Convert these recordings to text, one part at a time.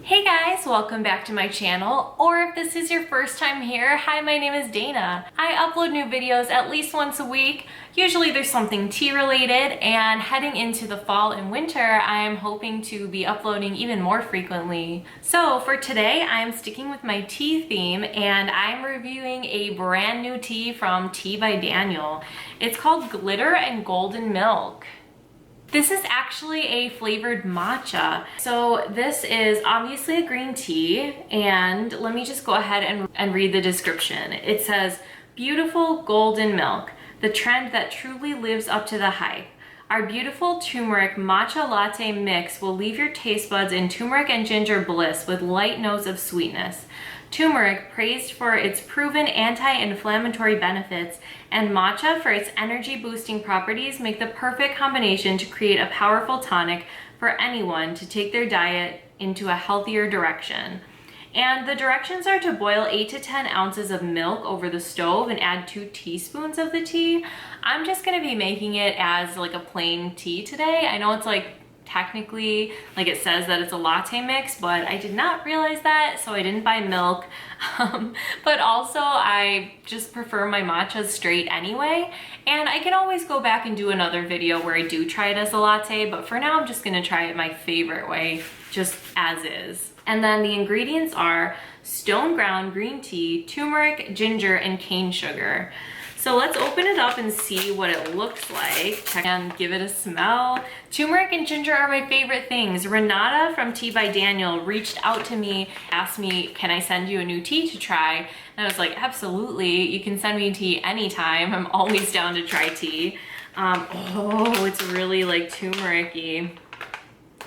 Hey guys, welcome back to my channel, or if this is your first time here, hi, my name is Dana. I upload new videos at least once a week. Usually there's something tea related, and heading into the fall and winter, I'm hoping to be uploading even more frequently. So for today, I'm sticking with my tea theme, and I'm reviewing a brand new tea from Tea by Daniel. It's called Glitter and Golden Milk. This is actually a flavored matcha. So this is obviously a green tea, and let me just go ahead and read the description. It says, beautiful golden milk, the trend that truly lives up to the hype. Our beautiful turmeric matcha latte mix will leave your taste buds in turmeric and ginger bliss with light notes of sweetness. Turmeric, praised for its proven anti-inflammatory benefits, and matcha for its energy-boosting properties, make the perfect combination to create a powerful tonic for anyone to take their diet into a healthier direction. And the directions are to boil 8 to 10 ounces of milk over the stove and add 2 teaspoons of the tea. I'm just gonna be making it as like a plain tea today. I know it's like technically, like it says that it's a latte mix, but I did not realize that, so I didn't buy milk. But also I just prefer my matchas straight anyway, and I can always go back and do another video where I do try it as a latte, but for now I'm just gonna try it my favorite way, just as is. And then the ingredients are stone ground green tea, turmeric, ginger, and cane sugar. So let's open it up and see what it looks like. Check and give it a smell. Turmeric and ginger are my favorite things. Renata from Tea by Daniel reached out to me, asked me, can I send you a new tea to try? And I was like, absolutely, you can send me tea anytime. I'm always down to try tea. Oh, it's really like turmeric-y.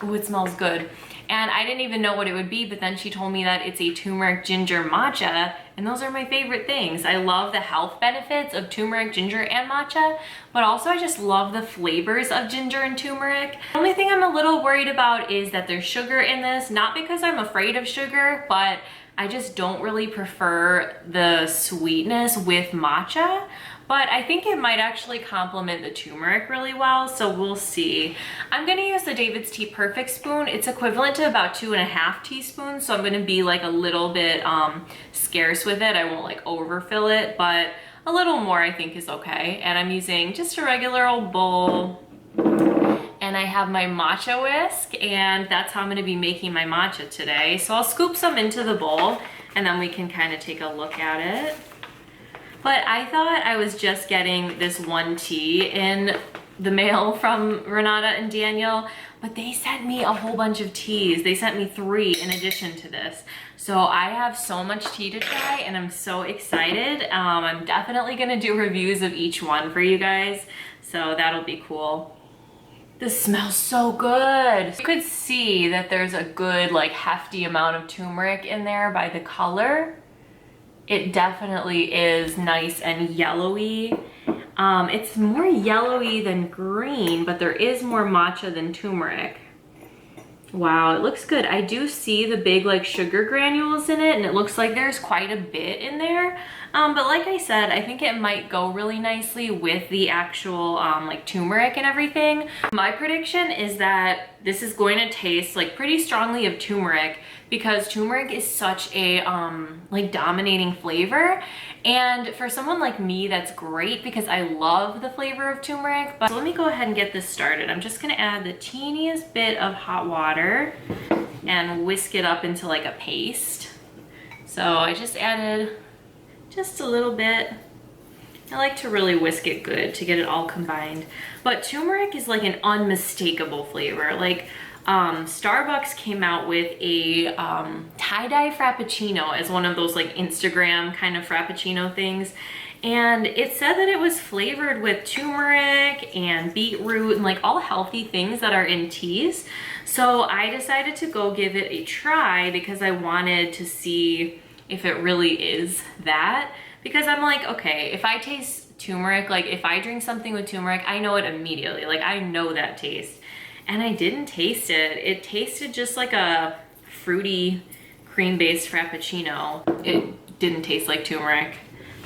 Oh, it smells good. And I didn't even know what it would be, but then she told me that it's a turmeric ginger matcha, and those are my favorite things. I love the health benefits of turmeric, ginger, and matcha, but also I just love the flavors of ginger and turmeric. The only thing I'm a little worried about is that there's sugar in this, not because I'm afraid of sugar, but I just don't really prefer the sweetness with matcha. But I think it might actually complement the turmeric really well, so we'll see. I'm gonna use the David's Tea Perfect spoon. It's equivalent to about 2.5 teaspoons, so I'm gonna be like a little bit scarce with it. I won't like overfill it, but a little more I think is okay. And I'm using just a regular old bowl. And I have my matcha whisk, and that's how I'm gonna be making my matcha today. So I'll scoop some into the bowl, and then we can kind of take a look at it. But I thought I was just getting this one tea in the mail from Renata and Daniel, but they sent me a whole bunch of teas. They sent me 3 in addition to this. So I have so much tea to try, and I'm so excited. I'm definitely gonna do reviews of each one for you guys, so that'll be cool. This smells so good. You could see that there's a good like hefty amount of turmeric in there by the color. It definitely is nice and yellowy. It's more yellowy than green, but there is more matcha than turmeric. Wow, it looks good. I do see the big like sugar granules in it, and it looks like there's quite a bit in there. But like I said, I think it might go really nicely with the actual like turmeric and everything. My prediction is that this is going to taste like pretty strongly of turmeric, because turmeric is such a like dominating flavor. And for someone like me, that's great because I love the flavor of turmeric. But so let me go ahead and get this started. I'm just gonna add the teeniest bit of hot water and whisk it up into like a paste. So I just added just a little bit. I like to really whisk it good to get it all combined. But turmeric is like an unmistakable flavor. Like Starbucks came out with a tie-dye frappuccino as one of those like Instagram kind of frappuccino things. And it said that it was flavored with turmeric and beetroot and like all healthy things that are in teas. So I decided to go give it a try because I wanted to see if it really is that. Because I'm like, okay, if I taste turmeric, like if I drink something with turmeric, I know it immediately. Like I know that taste. And I didn't taste it. It tasted just like a fruity cream-based frappuccino. It didn't taste like turmeric.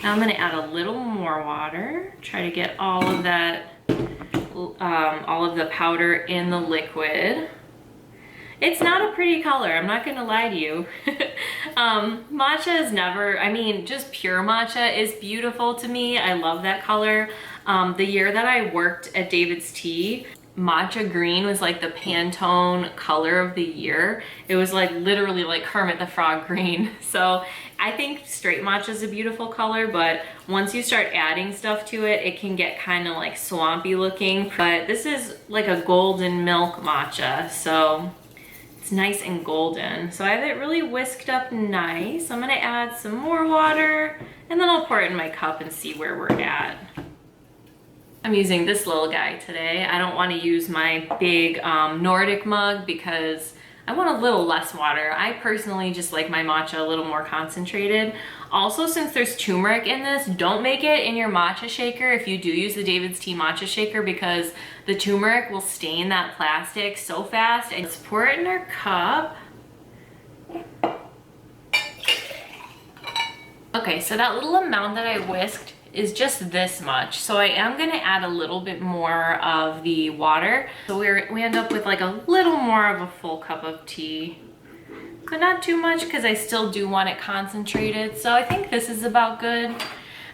Now I'm gonna add a little more water, try to get all of that, all of the powder in the liquid. It's not a pretty color, I'm not gonna lie to you. Matcha is never, I mean, just pure matcha is beautiful to me. I love that color. The year that I worked at David's Tea, matcha green was like the Pantone color of the year. It was like literally like Kermit the Frog green. So I think straight matcha is a beautiful color, but once you start adding stuff to it, it can get kind of like swampy looking. But this is like a golden milk matcha, so it's nice and golden. So I have it really whisked up nice. I'm gonna add some more water and then I'll pour it in my cup and see where we're at. I'm using this little guy today. I don't want to use my big Nordic mug because I want a little less water. I personally just like my matcha a little more concentrated. Also, since there's turmeric in this, don't make it in your matcha shaker if you do use the David's Tea matcha shaker, because the turmeric will stain that plastic so fast. And let's pour it in our cup. Okay, so that little amount that I whisked is just this much. So I am gonna add a little bit more of the water. So we end up with like a little more of a full cup of tea, but not too much because I still do want it concentrated. So I think this is about good. And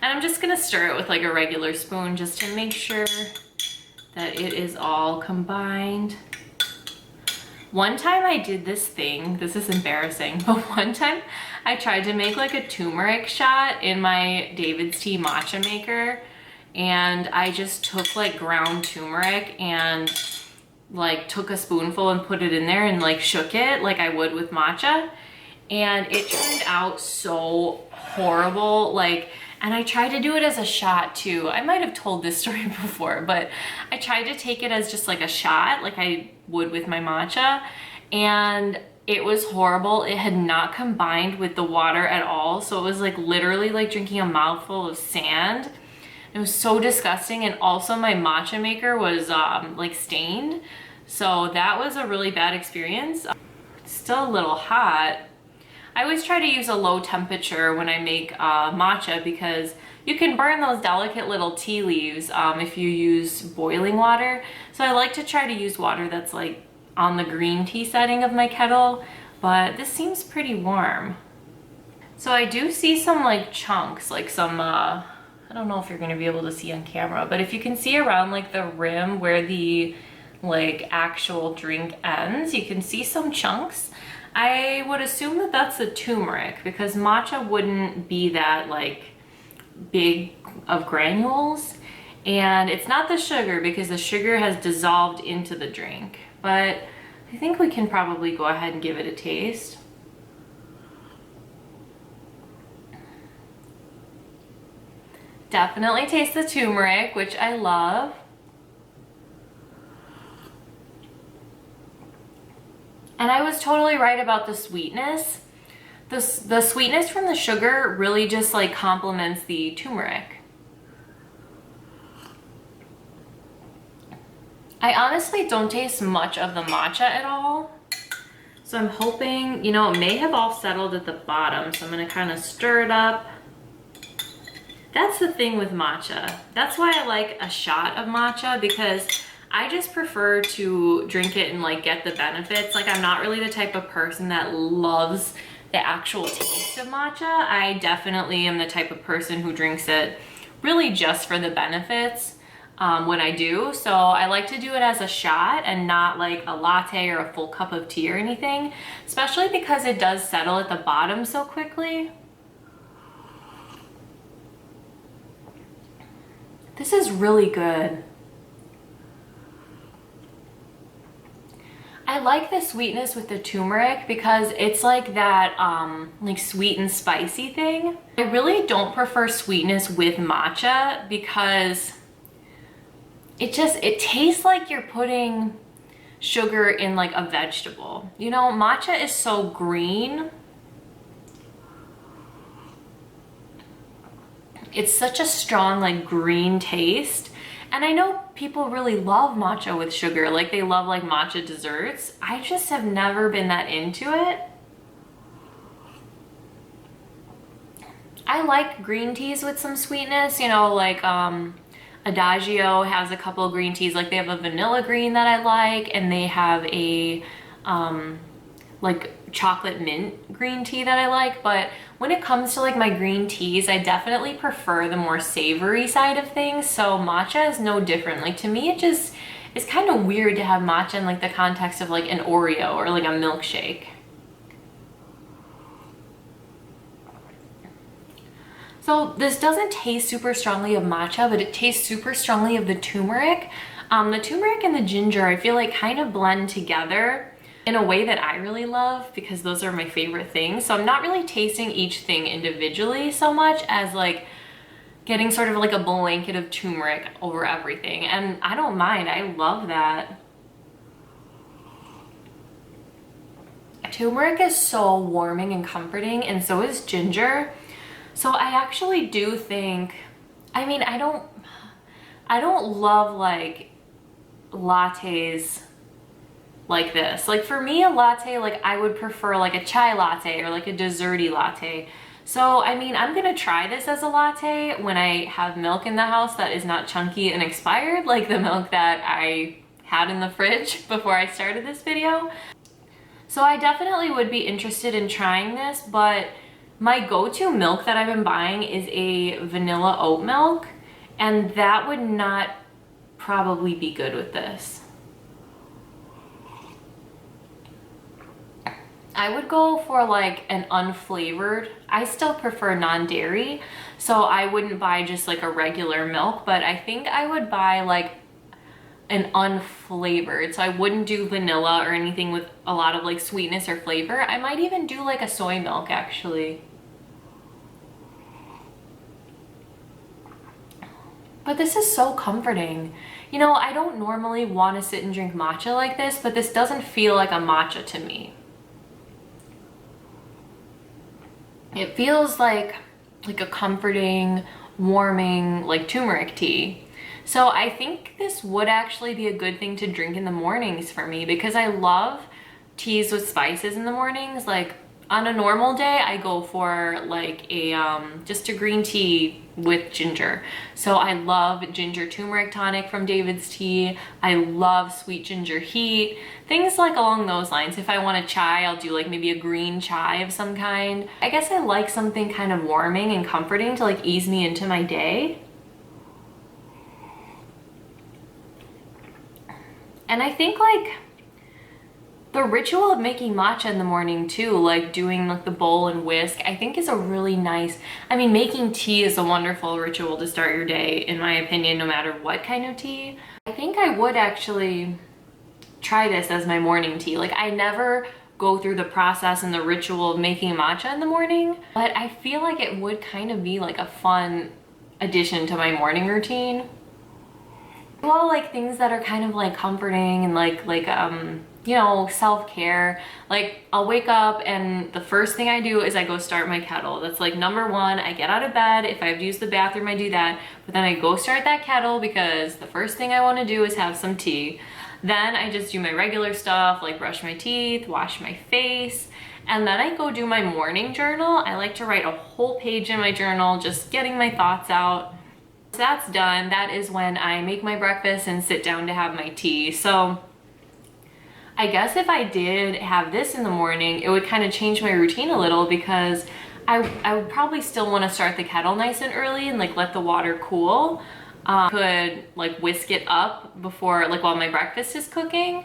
I'm just gonna stir it with like a regular spoon just to make sure that it is all combined. One time I did this thing, this is embarrassing, but one time I tried to make like a turmeric shot in my David's Tea matcha maker, and I just took like ground turmeric and like took a spoonful and put it in there and like shook it like I would with matcha, and it turned out so horrible. Like, and I tried to do it as a shot too. I might have told this story before, but I tried to take it as just like a shot like I would with my matcha, and it was horrible. It had not combined with the water at all. So it was like literally like drinking a mouthful of sand. It was so disgusting. And also my matcha maker was like stained. So that was a really bad experience. Still a little hot. I always try to use a low temperature when I make matcha because you can burn those delicate little tea leaves if you use boiling water. So I like to try to use water that's like on the green tea setting of my kettle, but this seems pretty warm. So I do see some like chunks, like some, I don't know if you're gonna be able to see on camera, but if you can see around like the rim where the like actual drink ends, you can see some chunks. I would assume that that's the turmeric because matcha wouldn't be that like big of granules, and it's not the sugar because the sugar has dissolved into the drink. But I think we can probably go ahead and give it a taste. Definitely taste the turmeric, which I love. And I was totally right about the sweetness. The sweetness from the sugar really just like complements the turmeric. I honestly don't taste much of the matcha at all. So I'm hoping, you know, it may have all settled at the bottom. So I'm gonna kind of stir it up. That's the thing with matcha. That's why I like a shot of matcha, because I just prefer to drink it and like get the benefits. Like, I'm not really the type of person that loves the actual taste of matcha. I definitely am the type of person who drinks it really just for the benefits when I do. So I like to do it as a shot and not like a latte or a full cup of tea or anything, especially because it does settle at the bottom so quickly. This is really good. I like the sweetness with the turmeric because it's like that like sweet and spicy thing. I really don't prefer sweetness with matcha because it tastes like you're putting sugar in like a vegetable. You know, matcha is so green. It's such a strong like green taste. And I know people really love matcha with sugar, like they love like matcha desserts. I just have never been that into it. I like green teas with some sweetness, you know, like Adagio has a couple of green teas, like they have a vanilla green that I like, and they have a like chocolate mint green tea that I like, but when it comes to like my green teas, I definitely prefer the more savory side of things. So matcha is no different. Like to me, it's kind of weird to have matcha in like the context of like an Oreo or like a milkshake. So this doesn't taste super strongly of matcha, but it tastes super strongly of the turmeric. The turmeric and the ginger, I feel like kind of blend together in a way that I really love because those are my favorite things. So I'm not really tasting each thing individually so much as like getting sort of like a blanket of turmeric over everything. And I don't mind, I love that. Turmeric is so warming and comforting, and so is ginger. So I actually do think, I mean, I don't love like lattes like this. Like for me, a latte, like I would prefer like a chai latte or like a desserty latte. So, I mean, I'm gonna try this as a latte when I have milk in the house that is not chunky and expired, like the milk that I had in the fridge before I started this video. So I definitely would be interested in trying this, but my go-to milk that I've been buying is a vanilla oat milk, and that would not probably be good with this. I would go for like an unflavored. I still prefer non-dairy, so I wouldn't buy just like a regular milk, but I think I would buy like an unflavored. So I wouldn't do vanilla or anything with a lot of like sweetness or flavor. I might even do like a soy milk actually. But this is so comforting. You know, I don't normally want to sit and drink matcha like this, but this doesn't feel like a matcha to me. It feels like a comforting, warming, like turmeric tea. So I think this would actually be a good thing to drink in the mornings for me because I love teas with spices in the mornings. Like on a normal day, I go for like a just a green tea with ginger. So I love ginger turmeric tonic from David's Tea. I love sweet ginger heat, things like along those lines. If I want a chai, I'll do like maybe a green chai of some kind. I guess I like something kind of warming and comforting to like ease me into my day. And I think like the ritual of making matcha in the morning too, like doing like the bowl and whisk, I think is a really nice, I mean, making tea is a wonderful ritual to start your day, in my opinion, no matter what kind of tea. I think I would actually try this as my morning tea. Like I never go through the process and the ritual of making matcha in the morning, but I feel like it would kind of be like a fun addition to my morning routine. Well, like things that are kind of like comforting and like you know, self-care. Like I'll wake up and the first thing I do is I go start my kettle. That's like number one. I get out of bed. If I have to use the bathroom, I do that. But then I go start that kettle because the first thing I want to do is have some tea. Then I just do my regular stuff like brush my teeth, wash my face, and then I go do my morning journal. I like to write a whole page in my journal, just getting my thoughts out. So that's done. That is when I make my breakfast and sit down to have my tea. So I guess if I did have this in the morning, it would kind of change my routine a little because I would probably still want to start the kettle nice and early and like let the water cool. Could like whisk it up before, like while my breakfast is cooking.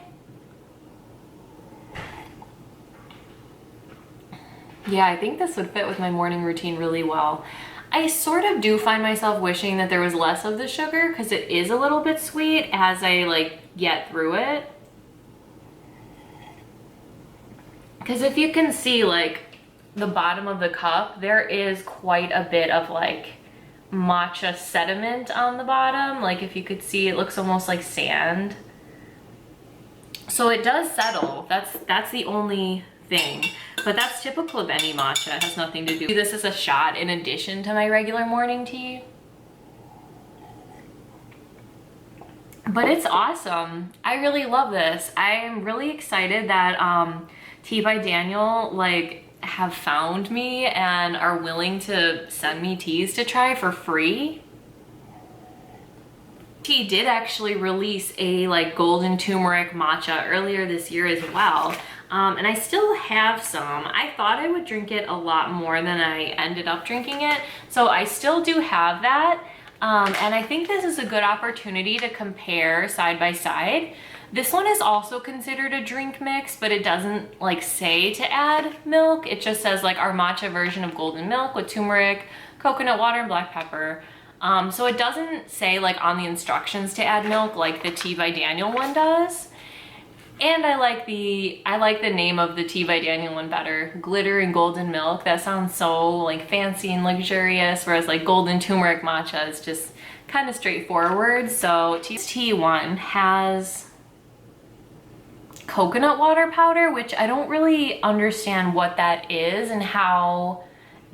Yeah, I think this would fit with my morning routine really well. I sort of do find myself wishing that there was less of the sugar because it is a little bit sweet as I like get through it. Because if you can see like the bottom of the cup, there is quite a bit of like matcha sediment on the bottom. Like if you could see, it looks almost like sand. So it does settle. That's the only thing. But that's typical of any matcha. It has nothing to do. This is a shot in addition to my regular morning tea. But it's awesome. I really love this. I am really excited that Tea by Daniel like have found me and are willing to send me teas to try for free. Tea did actually release a like golden turmeric matcha earlier this year as well. And I still have some. I thought I would drink it a lot more than I ended up drinking it. So I still do have that. And I think this is a good opportunity to compare side by side. This one is also considered a drink mix, but it doesn't like say to add milk. It just says like our matcha version of golden milk with turmeric, coconut water, and black pepper. So it doesn't say like on the instructions to add milk like the Tea by Daniel one does. And I like the name of the Tea by Daniel one better. Glitter and golden milk. That sounds so like fancy and luxurious, whereas like golden turmeric matcha is just kind of straightforward. So tea one has coconut water powder, which I don't really understand what that is and how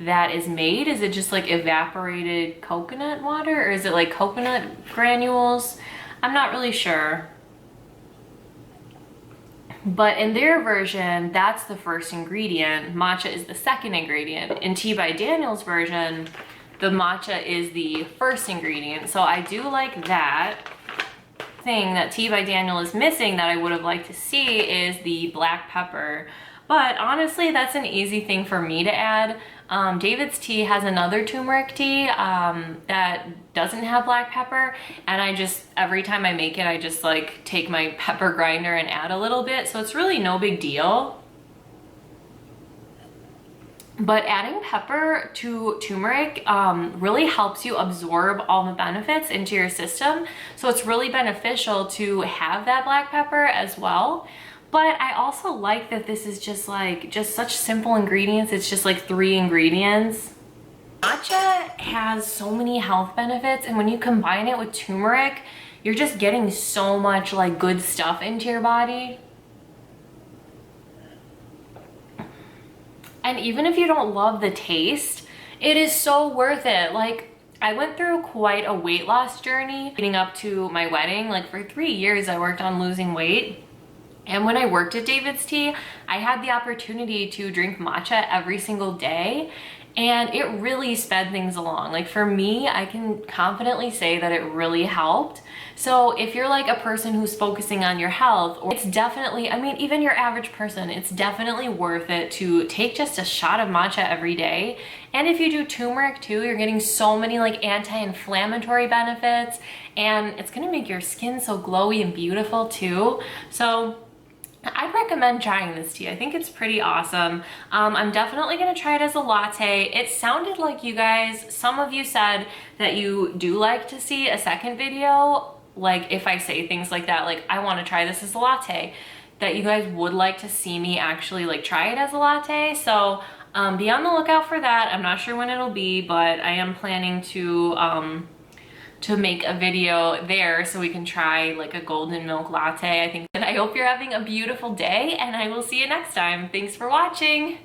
that is made. Is it just like evaporated coconut water, or is it like coconut granules? I'm not really sure. But in their version, that's the first ingredient. Matcha is the second ingredient. In Tea by Daniel's version, the matcha is the first ingredient. So I do like that. Thing that Tea by Daniel is missing that I would have liked to see is the black pepper. But honestly, that's an easy thing for me to add. David's Tea has another turmeric tea that doesn't have black pepper, and I just, every time I make it, I just like take my pepper grinder and add a little bit, so it's really no big deal. But adding pepper to turmeric really helps you absorb all the benefits into your system. So it's really beneficial to have that black pepper as well. But I also like that this is just such simple ingredients. It's just like 3 ingredients. Matcha has so many health benefits, and when you combine it with turmeric, you're just getting so much like good stuff into your body. And even if you don't love the taste, it is so worth it. Like, I went through quite a weight loss journey leading up to my wedding. Like for 3 years, I worked on losing weight. And when I worked at David's Tea, I had the opportunity to drink matcha every single day, and it really sped things along. Like for me, I can confidently say that it really helped. So if you're like a person who's focusing on your health, or it's definitely, I mean, even your average person, it's definitely worth it to take just a shot of matcha every day. And if you do turmeric too, you're getting so many like anti-inflammatory benefits, and it's gonna make your skin so glowy and beautiful too. So I'd recommend trying this tea. I think it's pretty awesome. I'm definitely gonna try it as a latte. It sounded like you guys, some of you said that you do like to see a second video, like if I say things like that, like I wanna try this as a latte, that you guys would like to see me actually like try it as a latte. So be on the lookout for that. I'm not sure when it'll be, but I am planning to make a video there so we can try like a golden milk latte. I hope you're having a beautiful day, and I will see you next time. Thanks for watching.